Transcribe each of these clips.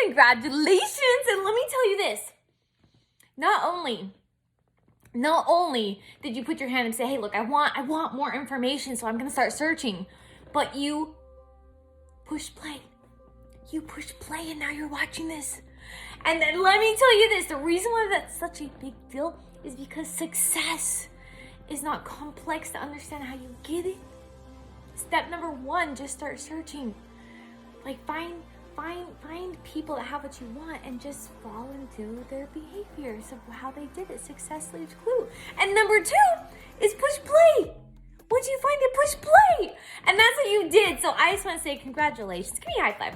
congratulations. And let me tell you this. Not only did you put your hand and say, hey, look, I want more information, so I'm going to start searching. But you push play. You push play and now you're watching this. And then let me tell you this. The reason why that's such a big deal is because success is not complex to understand how you get it. Step number 1, just start searching. Like find people that have what you want and just fall into their behaviors of how they did it. Success leaves clue. And number 2 is push play. Once you find it, push play. And that's what you did. So I just want to say congratulations. Give me a high five.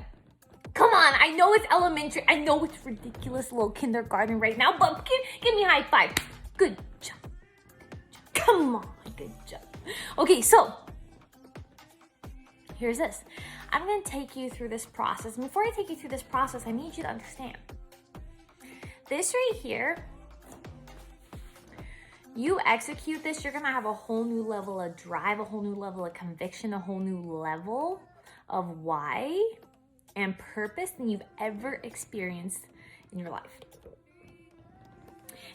Come on, I know it's elementary. I know it's ridiculous, little kindergarten right now, but give me a high five. Good job. Come on, good job. Okay, so here's this. I'm going to take you through this process. And before I take you through this process, I need you to understand. This right here, you execute this, you're going to have a whole new level of drive, a whole new level of conviction, a whole new level of why and purpose than you've ever experienced in your life.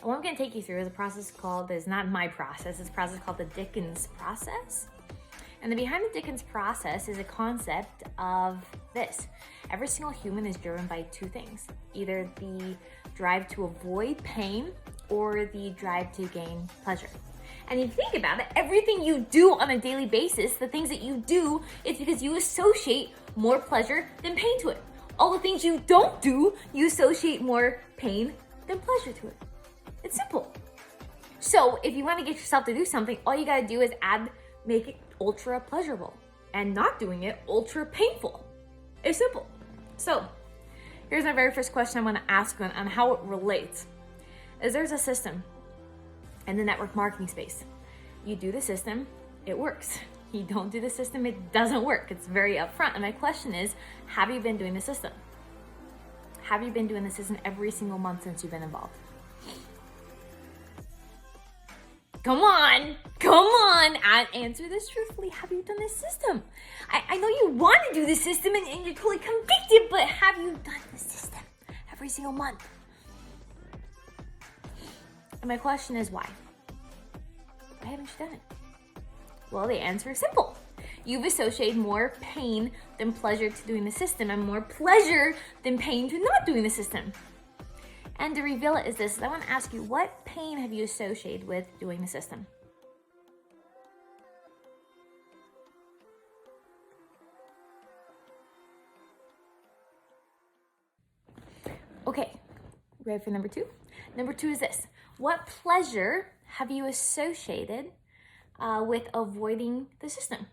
And what I'm going to take you through is a process called, it's not my process, it's a process called the Dickins process. And the behind the Dickins process is a concept of this. Every single human is driven by 2 things, either the drive to avoid pain or the drive to gain pleasure. And if you think about it, everything you do on a daily basis, the things that you do, it's because you associate more pleasure than pain to it. All the things you don't do, you associate more pain than pleasure to it. It's simple. So if you want to get yourself to do something, all you got to do is make it ultra pleasurable, and not doing it ultra painful. It's simple. So here's my very first question I want to ask you on how it relates. Is there's a system in the network marketing space. You do the system, it works. You don't do the system, it doesn't work. It's very upfront. And my question is, have you been doing the system? Have you been doing the system every single month since you've been involved? Come on, answer this truthfully. Have you done this system? I know you want to do the system and you're totally convicted, but have you done the system every single month? And my question is why? Why haven't you done it? Well, the answer is simple. You've associated more pain than pleasure to doing the system and more pleasure than pain to not doing the system. And to reveal it is this. I want to ask you, what pain have you associated with doing the system? Okay, ready for number 2? Number 2 is this. What pleasure have you associated with avoiding the system?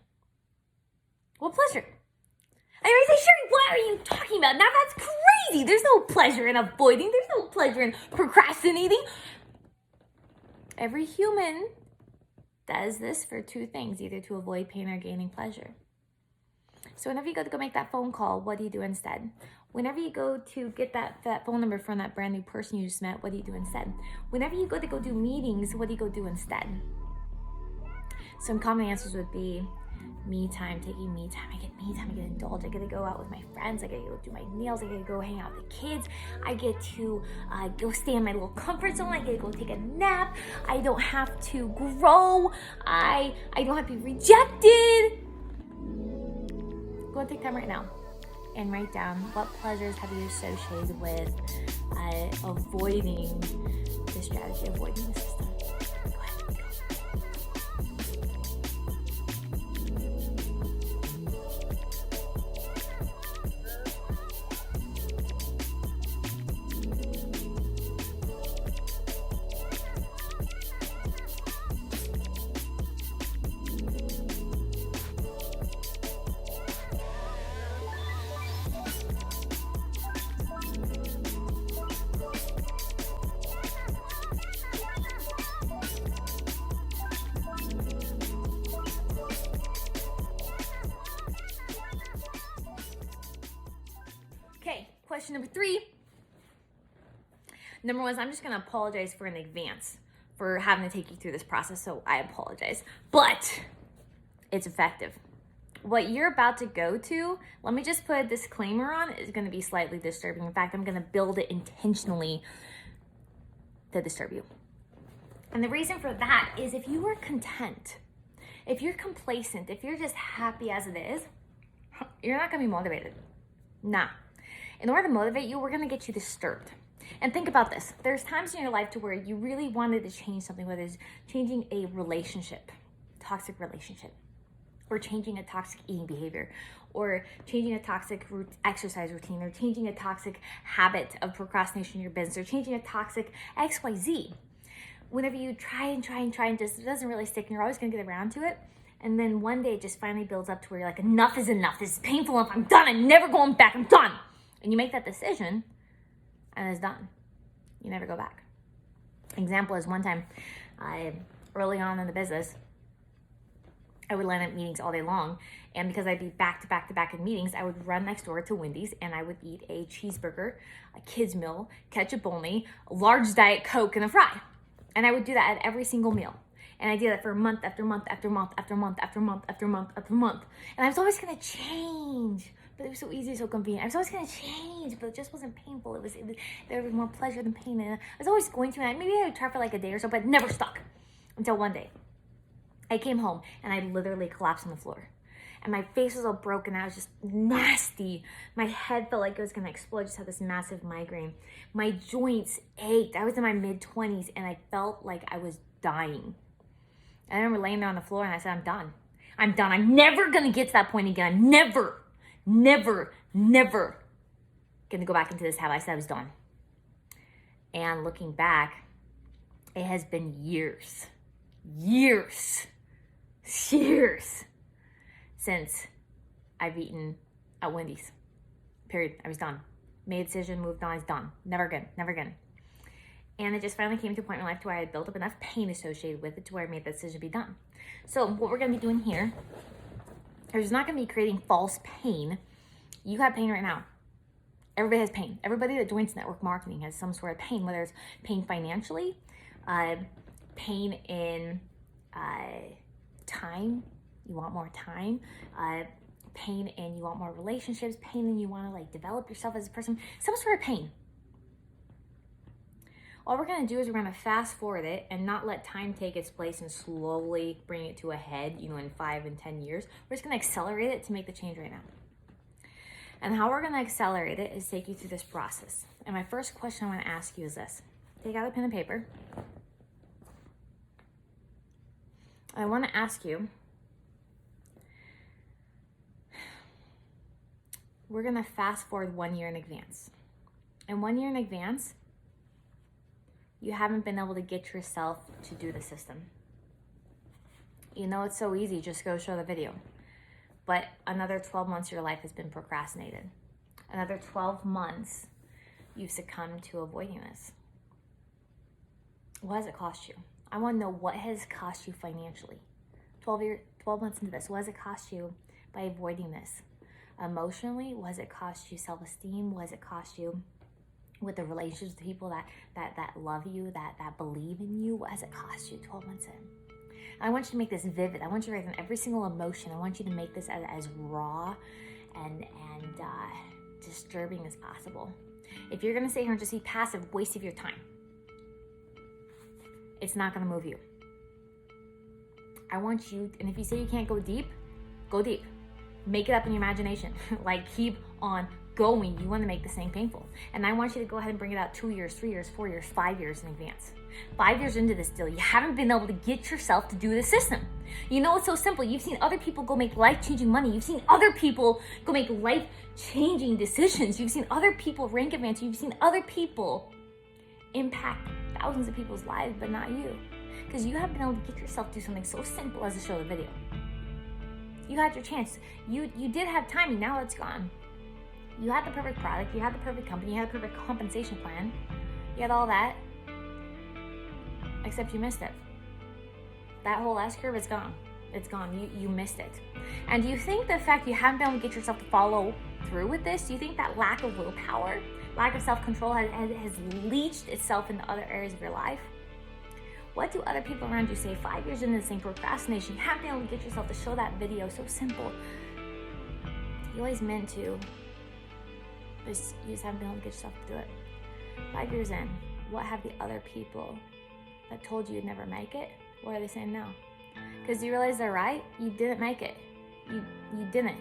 What pleasure? And I say, Sherry, what are you talking about? Now that's crazy. There's no pleasure in avoiding. There's no pleasure in procrastinating. Every human does this for 2 things, either to avoid pain or gaining pleasure. So whenever you go to go make that phone call, what do you do instead? Whenever you go to get that phone number from that brand new person you just met, what do you do instead? Whenever you go to go do meetings, what do you go do instead? Some common answers would be me time, taking me time. I get me time, I get indulged. I get to go out with my friends. I get to go do my nails. I get to go hang out with the kids. I get to go stay in my little comfort zone. I get to go take a nap. I don't have to grow. I don't have to be rejected. Go and take time right now and write down what pleasures have you associated with avoiding the strategy, avoiding the system. Go ahead. Okay, question number 3. Number 1 is I'm just going to apologize for in advance for having to take you through this process, so I apologize. But it's effective. what you're about to go to, let me just put a disclaimer on, is going to be slightly disturbing. In fact, I'm going to build it intentionally to disturb you. And the reason for that is if you are content, if you're complacent, if you're just happy as it is, you're not going to be motivated. Nah. In order to motivate you, we're going to get you disturbed. And think about this. There's times in your life to where you really wanted to change something, whether it's changing a relationship, toxic relationship, or changing a toxic eating behavior, or changing a toxic exercise routine, or changing a toxic habit of procrastination in your business, or changing a toxic XYZ. Whenever you try and just, it doesn't really stick, and you're always going to get around to it. And then one day it just finally builds up to where you're like, enough is enough. This is painful enough. I'm done. I'm never going back. I'm done. And you make that decision, and it's done. You never go back. Example is one time, early on in the business, I would line up meetings all day long. And because I'd be back to back in meetings, I would run next door to Wendy's and I would eat a cheeseburger, a kid's meal, ketchup only, a large Diet Coke, and a fry. And I would do that at every single meal. And I did that for month after month after month after month after month after month after month. And I was always going to change. But it was so easy, so convenient. I was always going to change, but it just wasn't painful. There was more pleasure than pain. And I was always going to, and maybe I would try for like a day or so, but it never stuck. Until one day, I came home and I literally collapsed on the floor. And my face was all broken. I was just nasty. My head felt like it was going to explode. I just had this massive migraine. My joints ached. I was in my mid-20s and I felt like I was dying. And I remember laying there on the floor and I said, I'm done. I'm done. I'm never going to get to that point again. I'm never going to go back into this habit. I said I was done. And looking back, it has been years since I've eaten at Wendy's. Period. I was done. Made a decision, moved on, I was done. Never again. And it just finally came to a point in my life to where I had built up enough pain associated with it to where I made that decision to be done. So what we're going to be doing here, there's not going to be creating false pain. You have pain right now. Everybody has pain. Everybody that joins network marketing has some sort of pain, whether it's pain financially, pain in time, you want more time, pain in you want more relationships, pain in you want to like develop yourself as a person, some sort of pain. All we're going to do is we're going to fast forward it and not let time take its place and slowly bring it to a head, in 5 and 10 years. We're just going to accelerate it to make the change right now. And how we're going to accelerate it is take you through this process. And my first question I want to ask you is this. Take out a pen and paper. I want to ask you, we're going to fast forward 1 year in advance. And 1 year in advance, you haven't been able to get yourself to do the system. It's so easy, just go show the video. But another 12 months of your life has been procrastinated. Another 12 months, you've succumbed to avoiding this. What has it cost you? I want to know what has cost you financially. 12 months into this, what has it cost you by avoiding this? Emotionally, what has it cost you? Self-esteem, what has it cost you with the relationships with people that love you, that believe in you? What has it cost you 12 months in? And I want you to make this vivid. I want you to write down every single emotion. I want you to make this as raw and disturbing as possible. If you're going to sit here and just be passive, waste of your time. It's not going to move you. I want you, and if you say you can't go deep, go deep. Make it up in your imagination. Keep on going. You want to make this thing painful. And I want you to go ahead and bring it out 2 years, 3 years, 4 years, 5 years in advance. 5 years into this deal, you haven't been able to get yourself to do the system. It's so simple. You've seen other people go make life-changing money. You've seen other people go make life-changing decisions. You've seen other people rank advance. You've seen other people impact thousands of people's lives, but not you. Because you haven't been able to get yourself to do something so simple as to show the video. You had your chance. You did have timing. Now it's gone. You had the perfect product. You had the perfect company. You had the perfect compensation plan. You had all that. Except you missed it. That whole S-curve is gone. It's gone. You missed it. And do you think the fact you haven't been able to get yourself to follow through with this, do you think that lack of willpower, lack of self-control has leached itself into other areas of your life? What do other people around you say 5 years into the same procrastination? You haven't been able to get yourself to show that video so simple, You always meant to. You just haven't been able to get yourself to do it. 5 years in, what have the other people that told you you'd never make it, what are they saying now? Because you realize they're right. You didn't make it. You didn't.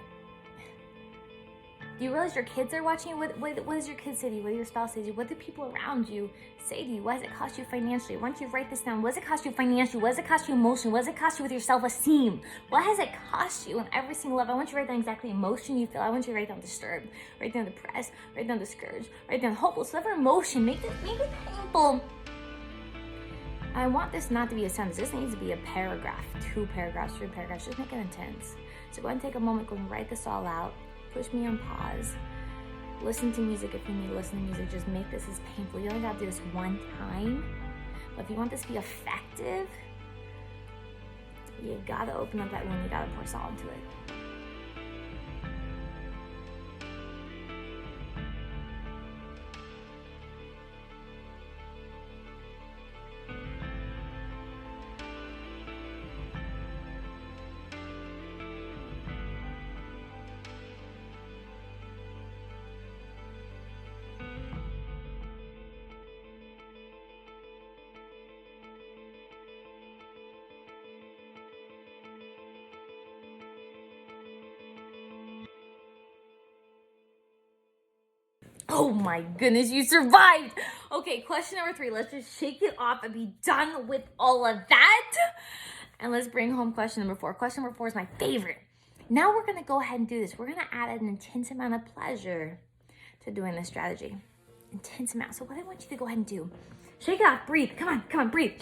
Do you realize your kids are watching you? What does your kid say to you? What do your spouse say to you? What do people around you say to you? What does it cost you financially? Why don't you write this down? What does it cost you financially? What does it cost you emotionally? What does it cost you with your self-esteem? What has it cost you on every single level? I want you to write down exactly the emotion you feel. I want you to write down disturbed, write down depressed, write down discouraged, write down hopeless. Whatever emotion, make it painful. I want this not to be a sentence. This needs to be a paragraph, 2 paragraphs, 3 paragraphs. Just make it intense. So go ahead and take a moment, go and write this all out. Push me on pause. Listen to music if you need to listen to music. Just make this as painful. You don't have to do this one time. But if you want this to be effective, you gotta open up that wound. You gotta pour salt into it. Oh my goodness, you survived. Okay, question number 3. Let's just shake it off and be done with all of that. And let's bring home question number 4. Question number 4 is my favorite. Now we're gonna go ahead and do this. We're gonna add an intense amount of pleasure to doing this strategy. Intense amount. So what I want you to go ahead and do, shake it off, breathe. Come on, breathe.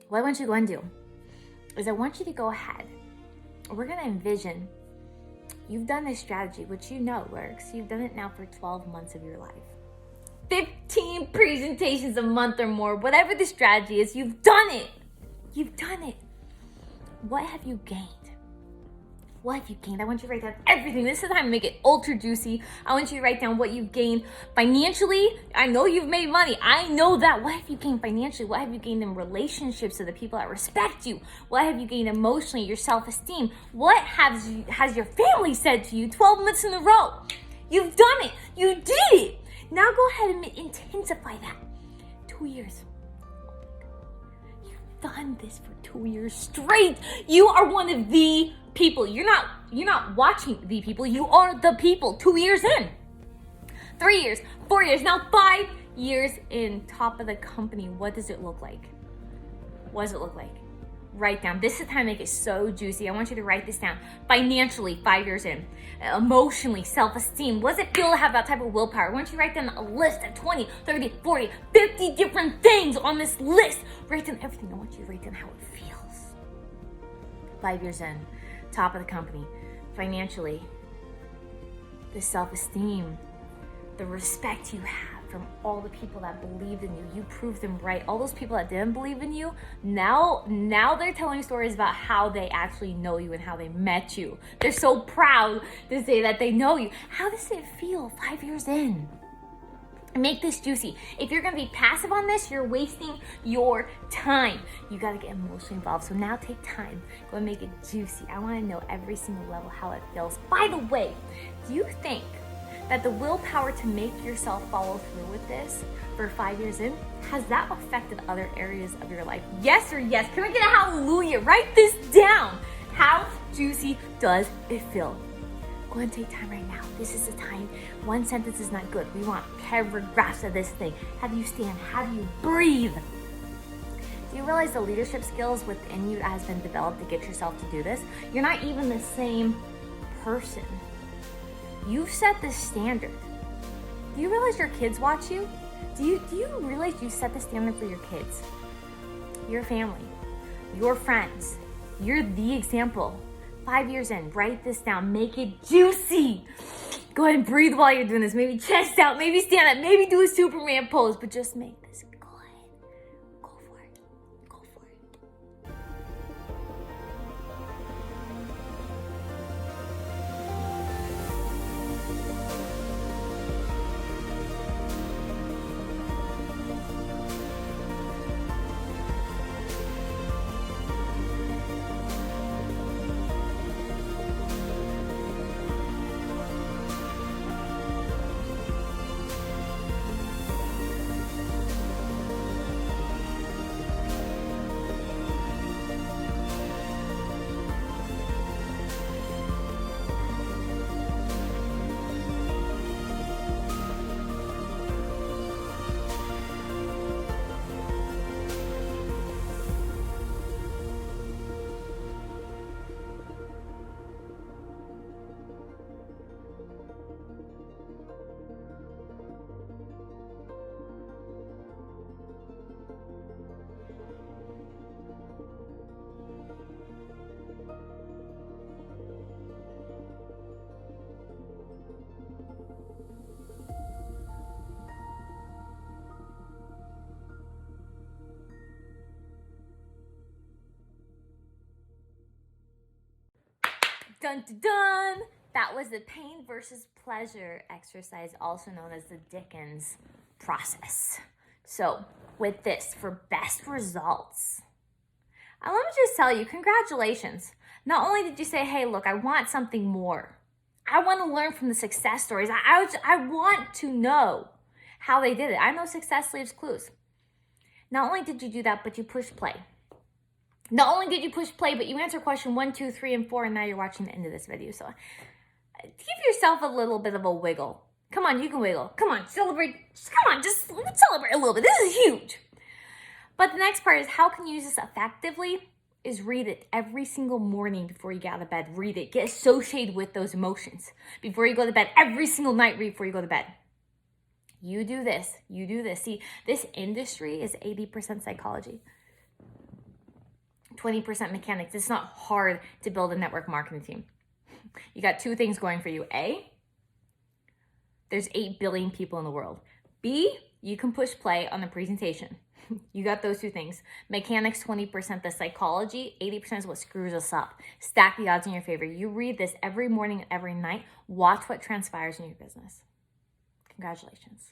What I want you to go ahead and do is I want you to go ahead. We're gonna envision you've done this strategy, which you know works. You've done it now for 12 months of your life. 15 presentations a month or more, whatever the strategy is, you've done it. You've done it. What have you gained? What have you gained? I want you to write down everything. This is the time to make it ultra juicy. I want you to write down what you've gained financially. I know you've made money. I know that. What have you gained financially? What have you gained in relationships to the people that respect you? What have you gained emotionally? Your self-esteem. What has your family said to you 12 months in a row? You've done it. You did it. Now go ahead and intensify that. 2 years. You've done this for 2 years straight. You are one of the people. You're not watching the people. You are the people. 2 years in. 3 years. 4 years. Now 5 years in, top of the company. What does it look like? What does it look like? Write down. This is the time to make it so juicy. I want you to write this down. Financially, 5 years in. Emotionally, self-esteem. What does it feel to have that type of willpower? I want you to write down a list of 20, 30, 40, 50 different things on this list. Write down everything. I want you to write down how it feels. 5 years in. Top of the company. Financially, the self-esteem, the respect you have from all the people that believed in you. You proved them right. All those people that didn't believe in you, now they're telling stories about how they actually know you and how they met you. They're so proud to say that they know you. How does it feel 5 years in? Make this juicy. If you're gonna be passive on this, you're wasting your time. You gotta get emotionally involved. So now take time. Go and make it juicy. I wanna know every single level how it feels. By the way, do you think that the willpower to make yourself follow through with this for 5 years in, has that affected other areas of your life? Yes or yes? Can I get a hallelujah? Write this down. How juicy does it feel? Go ahead and take time right now. This is the time. One sentence is not good. We want paragraphs of this thing. How do you stand? How do you breathe? Do you realize the leadership skills within you that has been developed to get yourself to do this? You're not even the same person. You've set the standard. Do you realize your kids watch you? Do you realize you set the standard for your kids? Your family, your friends. You're the example. 5 years in, write this down, make it juicy. Go ahead and breathe while you're doing this. Maybe chest out, maybe stand up, maybe do a Superman pose, but just make this good. Go for it. Go for it. Dun, dun, dun. That was the pain versus pleasure exercise, also known as the Dickins process. So with this, for best results, let me just tell you, congratulations. Not only did you say, hey, look, I want something more. I want to learn from the success stories. I want to know how they did it. I know success leaves clues. Not only did you do that, but you pushed play. Not only did you push play, but you answer question 1, 2, 3, and 4, and now you're watching the end of this video. So give yourself a little bit of a wiggle. Come on, you can wiggle. Come on, celebrate. Come on, just celebrate a little bit. This is huge. But the next part is how can you use this effectively is read it every single morning before you get out of bed. Read it. Get associated with those emotions. Before you go to bed, every single night, read before you go to bed. You do this. You do this. See, this industry is 80% psychology, 20% mechanics. It's not hard to build a network marketing team. You got two things going for you. A, there's 8 billion people in the world. B, you can push play on the presentation. You got those two things. Mechanics, 20%, the psychology, 80% is what screws us up. Stack the odds in your favor. You read this every morning and every night. Watch what transpires in your business. Congratulations.